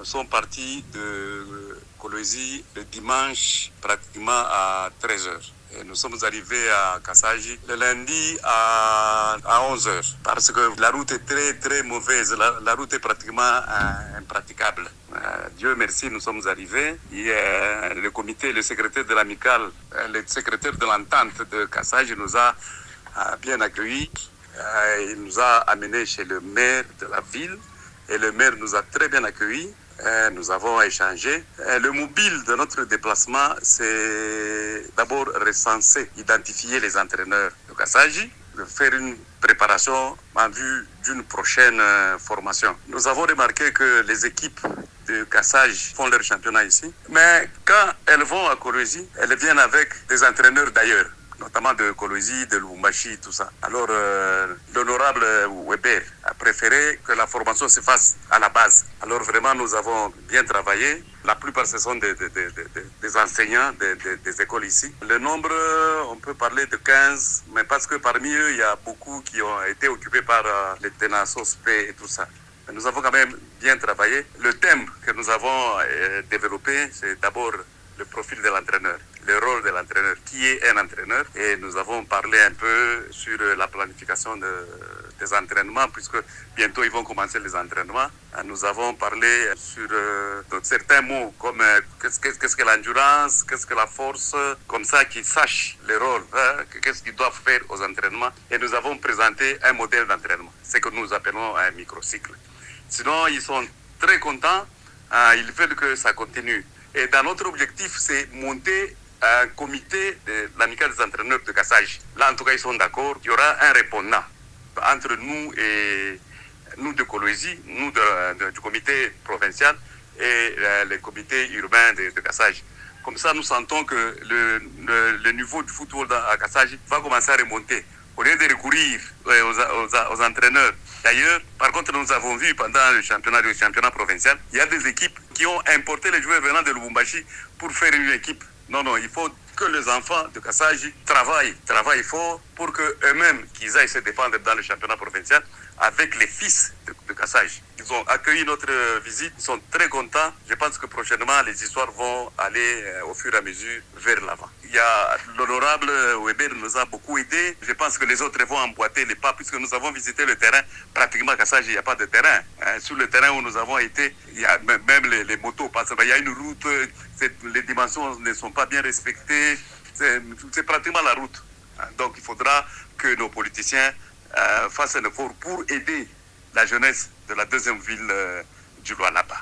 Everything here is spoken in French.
sont partis de Kolwezi le dimanche pratiquement à 13h. Et nous sommes arrivés à Kassaji le lundi à 11h parce que la route est très mauvaise. La route est pratiquement impraticable. Dieu merci, nous sommes arrivés. Et, le comité, le secrétaire de l'amicale, le secrétaire de l'entente de Kassaji nous a bien accueillis. Il nous a amenés chez le maire de la ville et le maire nous a très bien accueillis. Nous avons échangé. Le mobile de notre déplacement, c'est d'abord recenser, identifier les entraîneurs de Kassaji, de faire une préparation en vue d'une prochaine formation. Nous avons remarqué que les équipes de Kassaji font leur championnat ici, mais quand elles vont à Kolwezi, elles viennent avec des entraîneurs d'ailleurs, notamment de Kolwezi, de Lubumbashi, tout ça. Alors, l'honorable Weber a préféré que la formation se fasse à la base. Alors, vraiment, nous avons bien travaillé. La plupart, ce sont des enseignants des écoles ici. Le nombre, on peut parler de 15, mais parce que parmi eux, il y a beaucoup qui ont été occupés par les TENASOSP et tout ça. Mais nous avons quand même bien travaillé. Le thème que nous avons développé, c'est d'abord le profil de l'entraîneur, le rôle de l'entraîneur, qui est un entraîneur. Et nous avons parlé un peu sur la planification des entraînements, puisque bientôt ils vont commencer les entraînements. Nous avons parlé sur certains mots, comme qu'est-ce que l'endurance, qu'est-ce que la force, comme ça qu'ils sachent le rôle, qu'est-ce qu'ils doivent faire aux entraînements. Et nous avons présenté un modèle d'entraînement, ce que nous appelons un microcycle. Sinon, ils sont très contents, ils veulent que ça continue. Et dans notre objectif, c'est monter un comité de l'amicale des entraîneurs de Kassaji. Là, en tout cas, ils sont d'accord. Il y aura un répondant entre nous et nous de Kolwezi, nous du comité provincial et le comité urbain de Kassaji. Comme ça, nous sentons que le niveau du football à Kassaji va commencer à remonter. Au lieu de recourir aux entraîneurs. D'ailleurs, par contre, nous avons vu pendant le championnat provincial, il y a des équipes qui ont importé les joueurs venant de Lubumbashi pour faire une équipe. Non, il faut que les enfants de Kassaji travaillent fort pour qu'eux-mêmes, qu'ils aillent se défendre dans le championnat provincial avec les fils de Kassaji. Ils ont accueilli notre visite, ils sont très contents. Je pense que prochainement, les histoires vont aller au fur et à mesure vers l'avant. Il y a l'honorable Weber nous a beaucoup aidé. Je pense que les autres vont emboîter les pas puisque nous avons visité le terrain. Pratiquement à Kassaji, il n'y a pas de terrain. Sur le terrain où nous avons été, il y a même les motos passent. Il y a une route, les dimensions ne sont pas bien respectées. C'est pratiquement la route. Donc il faudra que nos politiciens fassent un effort pour aider la jeunesse de la deuxième ville du Lualaba.